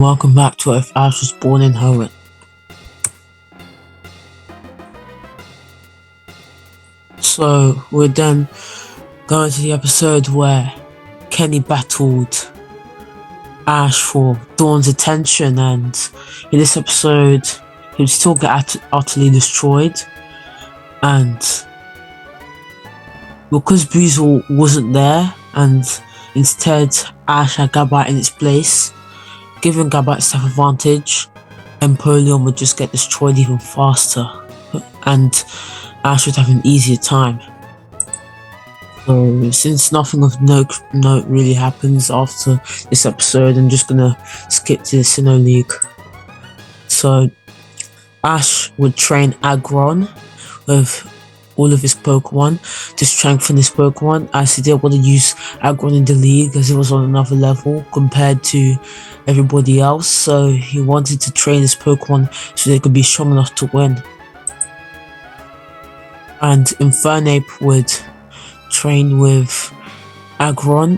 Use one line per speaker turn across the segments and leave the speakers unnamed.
Welcome back to If Ash Was Born in Hoenn. So we're then going to the episode where Kenny battled Ash for Dawn's attention, and in this episode he would still get utterly destroyed, and because Buizel wasn't there and instead Ash had Gabite in its place, giving Gabite staff advantage, Empoleon would just get destroyed even faster, and Ash would have an easier time. So since nothing of note really happens after this episode, I'm just gonna skip to the Sinnoh League. So Ash would train Aggron with all of his Pokemon to strengthen his Pokemon, as he didn't want to use Aggron in the league as it was on another level compared to everybody else, so he wanted to train his Pokemon so they could be strong enough to win. And Infernare would train with Aggron,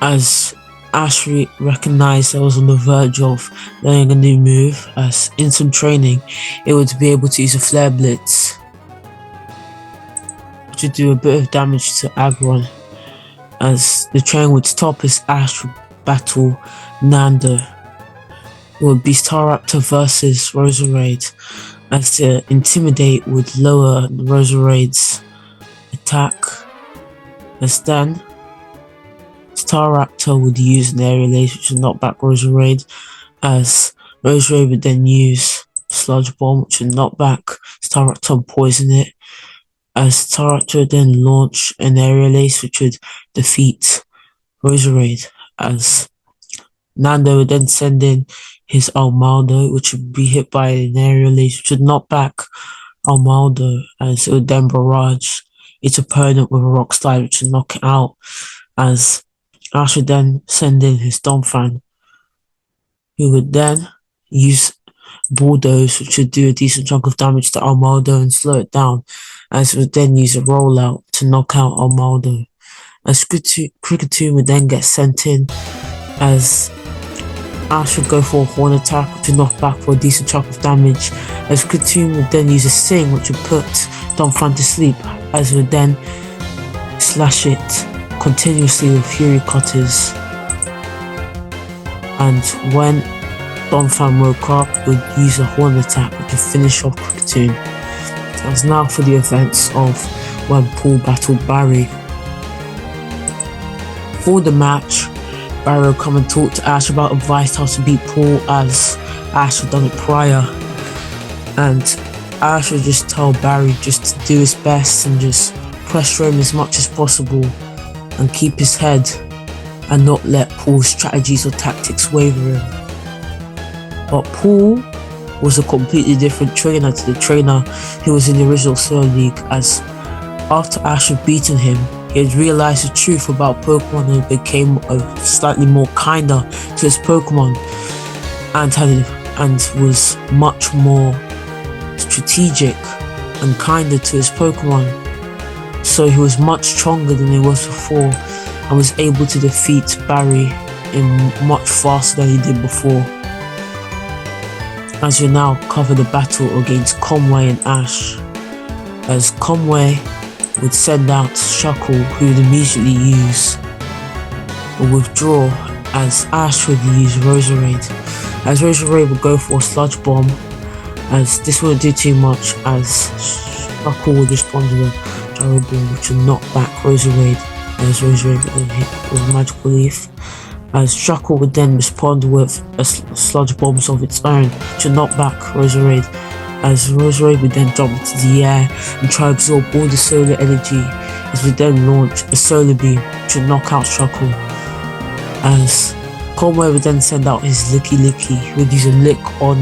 as Ash recognized that was on the verge of learning a new move, as in some training it would be able to use a Flare Blitz, which would do a bit of damage to Aggron. As the train would stop as Ash would battle Nando. It would be Staraptor versus Roserade, as the Intimidate would lower Roserade's attack, as then Staraptor would use an Aerial Ace which would knock back Roserade, as Roserade would then use Sludge Bomb which would knock back Staraptor and poison it, as Staraptor would then launch an Aerial Ace which would defeat Roserade, as Nando would then send in his Armaldo which would be hit by an Aerial Ace which would knock back Armaldo, as it would then barrage its opponent with a Rock Slide which would knock it out, as Ash would then send in his Donphan, who would then use Bulldoze which would do a decent chunk of damage to Armaldo and slow it down, as it would then use a Rollout to knock out Armaldo, as Kricketune would then get sent in, as Ash would go for a Hoenn attack which would knock back for a decent chunk of damage, as Kricketune would then use a Sing which would put Donphan to sleep, as it would then slash it continuously with Fury Cutters, and when Donphan woke up would use a Hoenn attack which would finish off Kricketune. As now for the events of when Paul battled Barry. For the match, Barry would come and talk to Ash about advice how to beat Paul, as Ash had done it prior, and Ash would just tell Barry just to do his best and just pressure him as much as possible and keep his head and not let Paul's strategies or tactics waver him. But Paul was a completely different trainer to the trainer who was in the original Sinnoh League, as after Ash had beaten him, he had realized the truth about Pokemon and became slightly more kinder to his Pokemon, and was much more strategic and kinder to his Pokemon. So he was much stronger than he was before and was able to defeat Barry much faster than he did before. As we now cover the battle against Conway and Ash, as Conway would send out Shuckle, who would immediately use or withdraw, as Ash would use Roserade, as Roserade would go for a Sludge Bomb, as this wouldn't do too much, as Shuckle would respond to the Gyro Ball which would knock back Roserade, as Roserade would then hit with a Magical Leaf, as Shuckle would then respond with a Sludge Bombs of its own to knock back Roserade, as Roserade would then jump into the air and try to absorb all the solar energy, as we then launch a Solar Beam to knock out Shuckle, as Conway would then send out his Licky Licky, who would use a Lick on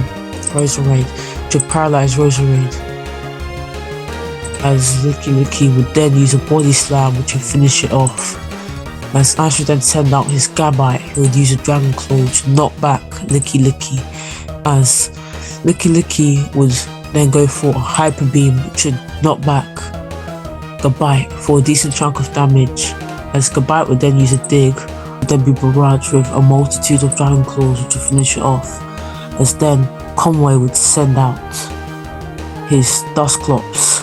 Roserade to paralyze Roserade, as Licky Licky would then use a Body Slam which would finish it off, as Ash would then send out his Gabite, who would use a Dragon Claw to knock back Licky Licky, as Licky Licky would then go for a Hyper Beam which would knock back Gabite for a decent chunk of damage, as Gabite would then use a Dig would then be barraged with a multitude of Dragon Claws which would finish it off, as then Conway would send out his Dusclops,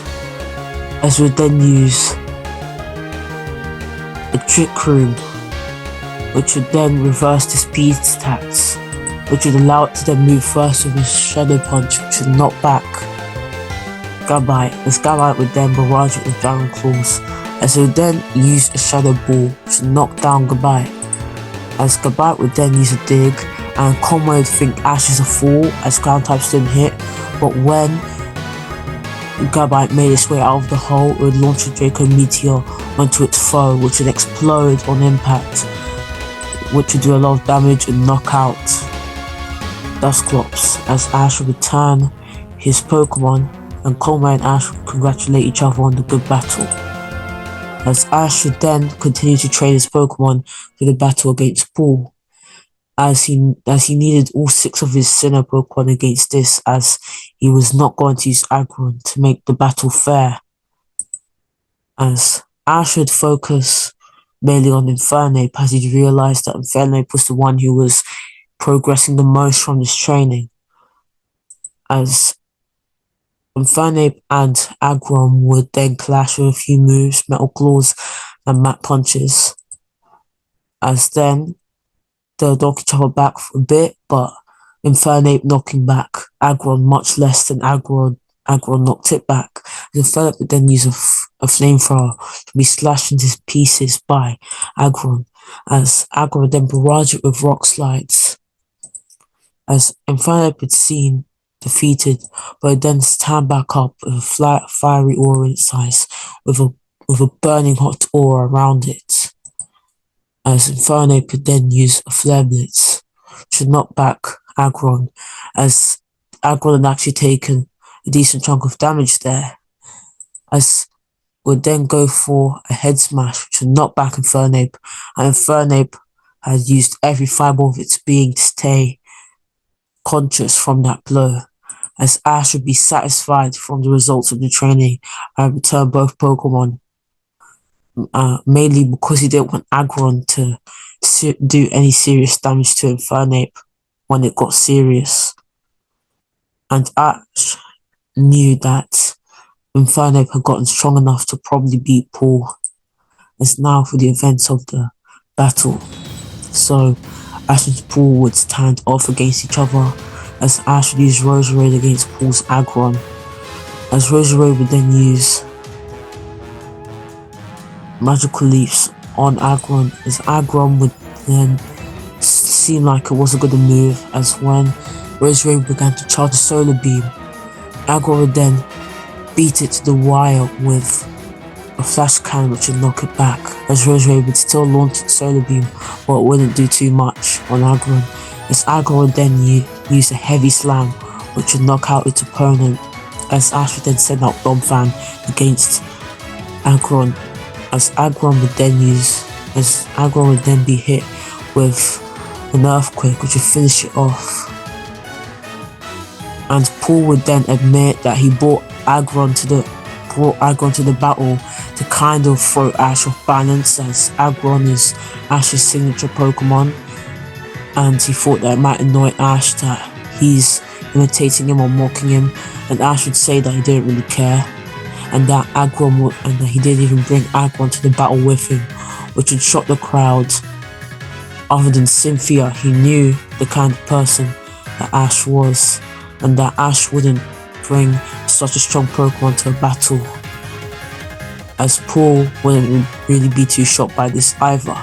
as would then use a Trick Room, which would then reverse the speed stats, which would allow it to then move first with a Shadow Punch, which would knock back Gabite, as Gabite would then barrage it with Dragon Claws, as it would then use a Shadow Ball, which would knock down Gabite, as Gabite would then use a Dig, and Conway would think Ash is a fool, as ground types didn't hit, but when Gabite made its way out of the hole, it would launch a Draco Meteor onto its foe, which would explode on impact, which would do a lot of damage and knock out Dusclops, as Ash would return his Pokemon, and Conway and Ash would congratulate each other on the good battle, as Ash would then continue to train his Pokemon for the battle against Paul, as he needed all 6 of his Sinnoh Pokemon against this, as he was not going to use Aggron to make the battle fair, as Ash would focus mainly on Infernape, as he realised that Infernape was the one who was progressing the most from his training, as Infernape and Aggron would then clash with a few moves, Metal Claws and Mat Punches, as then they'll knock each other back for a bit, but Infernape knocking back Aggron much less than Aggron knocked it back. Infernape would then use a flamethrower to be slashed into pieces by Aggron, as Aggron would then barrage it with Rock Slides, as Infernape had seen defeated, but it then stand back up with a flat, fiery aura in its eyes, with a burning hot aura around it, as Infernape could then use a Flare Blitz to knock back Aggron, as Aggron had actually taken a decent chunk of damage there, as would then go for a Head Smash, which would knock back Infernape, and Infernape had used every fibre of its being to stay conscious from that blow, as Ash would be satisfied from the results of the training and return both Pokemon, mainly because he didn't want Aggron to do any serious damage to Infernape when it got serious. And Ash knew that Infernape had gotten strong enough to probably beat Paul, as now for the events of the battle. So Ash and Paul would stand off against each other, as Ash would use Roserade against Paul's Aggron, as Roserade would then use Magical Leaps on Aggron, as Aggron would then seem like it wasn't going to move, as when Roserade began to charge a Solar Beam, Aggron would then beat it to the wire with a Flash Cannon which would knock it back, as Roserade would still launch its Solar Beam, but it wouldn't do too much on Aggron, as Aggron would then use a Heavy Slam which would knock out its opponent, as Ash would then send out Domfan against Aggron, as Aggron would then be hit with an Earthquake which would finish it off, and Paul would then admit that he brought Aggron to the battle to kind of throw Ash off balance, as Aggron is Ash's signature Pokemon, and he thought that it might annoy Ash that he's imitating him or mocking him, and Ash would say that he didn't really care, and that he didn't even bring Aggron to the battle with him, which would shock the crowd. Other than Cynthia, he knew the kind of person that Ash was, and that Ash wouldn't bring such a strong Pokemon to a battle, as Paul wouldn't really be too shocked by this either,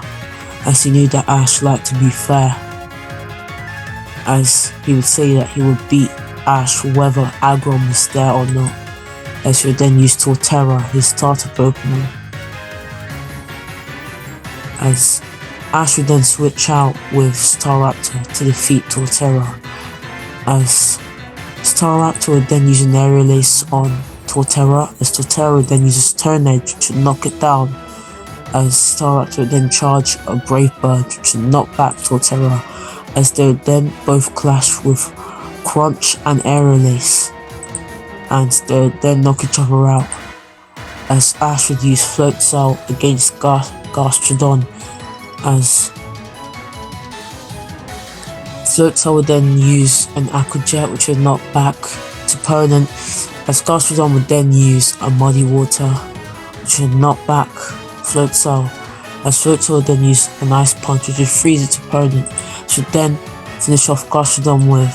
as he knew that Ash liked to be fair, as he would say that he would beat Ash whether Aggron was there or not, as he would then use Torterra, his starter Pokemon, as Ash would then switch out with Staraptor to defeat Torterra, as Staraptor would then use an Aerial Ace on Torterra, as Torterra would then use a Stone Edge which would knock it down, as Staraptor would then charge a Brave Bird which would knock back Torterra, as they would then both clash with Crunch and Aerial Ace, and they would then knock each other out, as Ash would use Float Cell against Gastrodon, as Floatzel would then use an Aqua Jet, which would knock back its opponent, as Gastrodon would then use a Muddy Water, which would knock back Floatzel, as Floatzel would then use an Ice Punch, which would freeze its opponent, which would then finish off Gastrodon with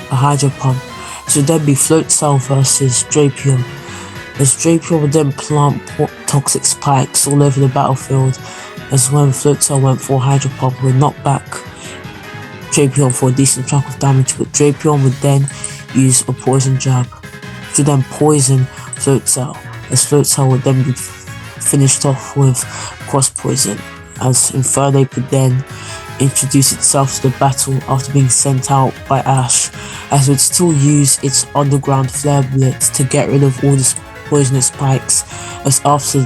a Hydro Pump. It would then be Floatzel versus Drapion, as Drapion would then plant toxic spikes all over the battlefield, as when Floatzel went for Hydro Pump, would knock back Drapion for a decent chunk of damage, but Drapion would then use a Poison Jab, which would then poison Floatzel, as Floatzel would then be finished off with Cross Poison, as Infernape would then introduce itself to the battle after being sent out by Ash, as it would still use its underground Flare Blitz to get rid of all the poisonous spikes, as after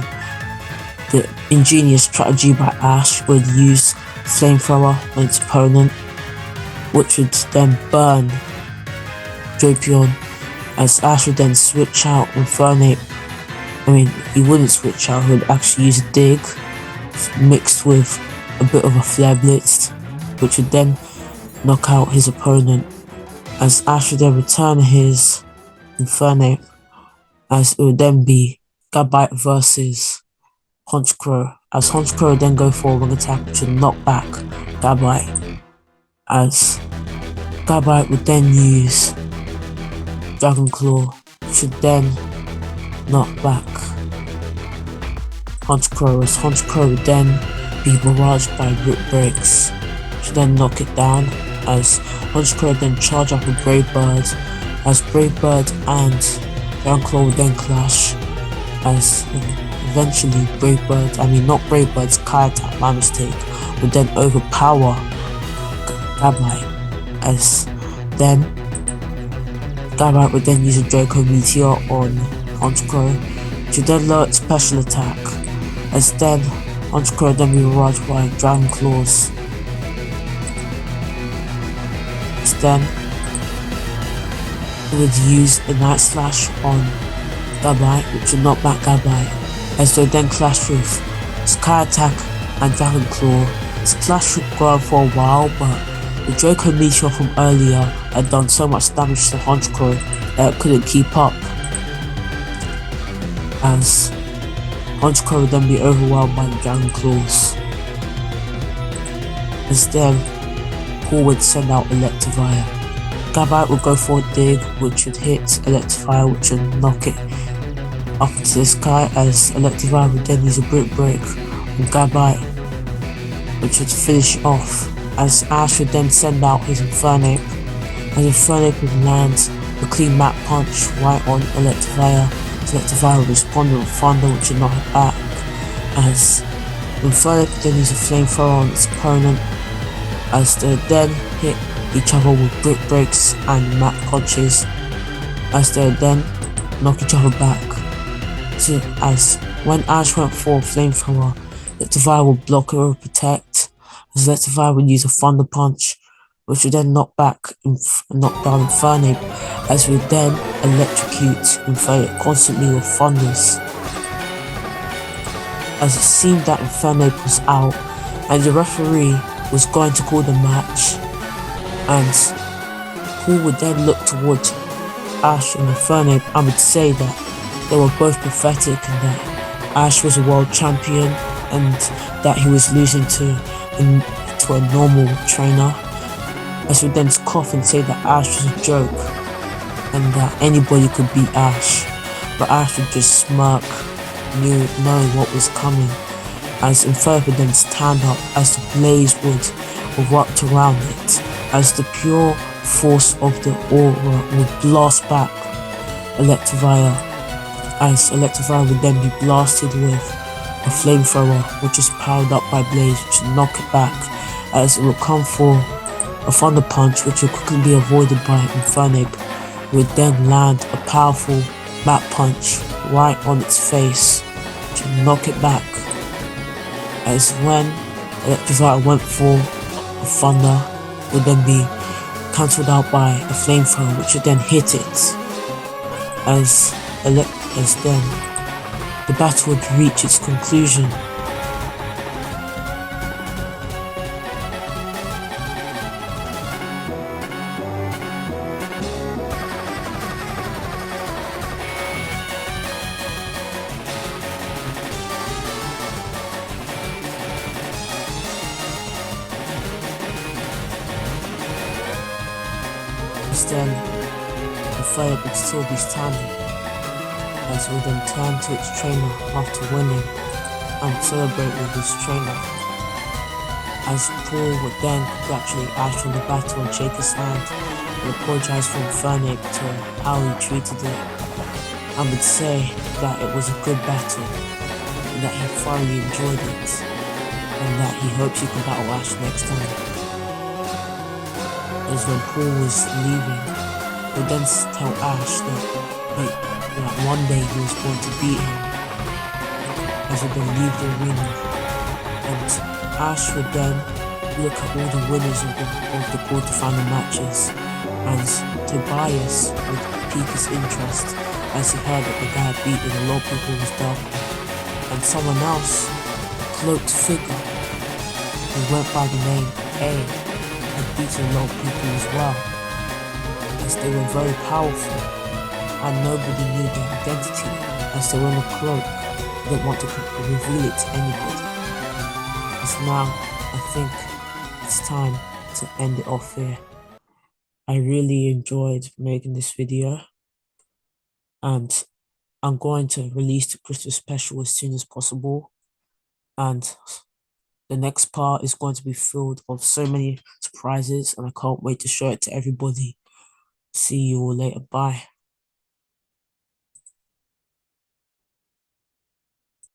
the ingenious strategy by Ash would use Flamethrower on its opponent, which would then burn Drapion, as Ash would then switch out Infernape. He wouldn't switch out, he would actually use a Dig mixed with a bit of a Flare Blitz, which would then knock out his opponent, as Ash would then return his Infernape, as it would then be Gabite versus Honchkrow, as Honchkrow would then go for a wing attack, which would knock back Gabite, as Gabite would then use Dragon Claw, which would then knock back Honchkrow, as Honchkrow would then be barraged by Rip Breaks, which would then knock it down, as Honchkrow would then charge up with Brave Bird, as Brave Bird and Dragon Claw would then clash, as eventually not Brave Bird's Kai attack, my mistake, would then overpower Gabite, as then Gabite would then use a Draco Meteor on Honchkrow, which would then lower its special attack, as then Honchkrow would then be barraged by Dragon Claws, as then it would use a Night Slash on Gabite, which would knock back Gabite, as they would then clash with Sky Attack and Dragon Claw. This clash would go on for a while, but the Draco Meteor from earlier had done so much damage to Honchkrow that it couldn't keep up, as Honchkrow would then be overwhelmed by the Dragon Claws, as then Paul would send out Electivire. Gabite would go for a Dig, which would hit Electivire, which would knock it up into the sky, as Electivire would then use a Brick Break on Gabite, which would finish off, as Ash would then send out his Infernape, as Infernape would land a clean Map Punch right on Electivire. Electivire would respond with Thunder, which would knock it back, as Infernape would then use a Flamethrower on its opponent, as they would then hit each other with Brick Breaks and Map Punches, as they would then knock each other back. So, as when Ash went for a Flamethrower, Electivire would block or protect, as Electivire would use a Thunder Punch, which would then knock down Infernape, as would then electrocute Infernape constantly with Thunders. As it seemed that Infernape was out, and the referee was going to call the match, and Paul would then look towards Ash and Infernape and would say that they were both pathetic and that Ash was a world champion and that he was losing to a normal trainer. Ash would then cough and say that Ash was a joke and that anybody could beat Ash, but Ash would just smirk, knowing what was coming, as Infernape would then stand up as the blaze would erupt around it, as the pure force of the aura would blast back Electivire, as Electivire would then be blasted with a Flamethrower, which is powered up by Blaze, which would knock it back, as it would come for a Thunder Punch, which would quickly be avoided by Infernape, would then land a powerful Map Punch right on its face, which would knock it back, as when Electivire went for a Thunder, would then be cancelled out by a Flamethrower, which would then hit it, as then the battle would reach its conclusion. as then the fire would still be standing, as it would then turn to its trainer after winning and celebrate with his trainer, as Paul would then congratulate Ash on the battle and shake his hand and apologize for infernare to how he treated it, and would say that it was a good battle and that he thoroughly enjoyed it and that he hopes he can battle Ash next time. As when Paul was leaving, he would then tell Ash that one day he was going to beat him, as he would then leave the arena, and Ash would then look at all the winners of the quarterfinal matches, and Tobias would pique his interest as he heard that the guy had beaten a lot of people was Darker, and someone else, a cloaked figure, who went by the name A, had beaten a lot of people as well, as they were very powerful, and nobody knew their identity, as they were in a cloak. They didn't want to reveal it to anybody. As now, I think it's time to end it off here. I really enjoyed making this video, and I'm going to release the Christmas special as soon as possible, and the next part is going to be filled with so many surprises, and I can't wait to show it to everybody. See you all later. Bye.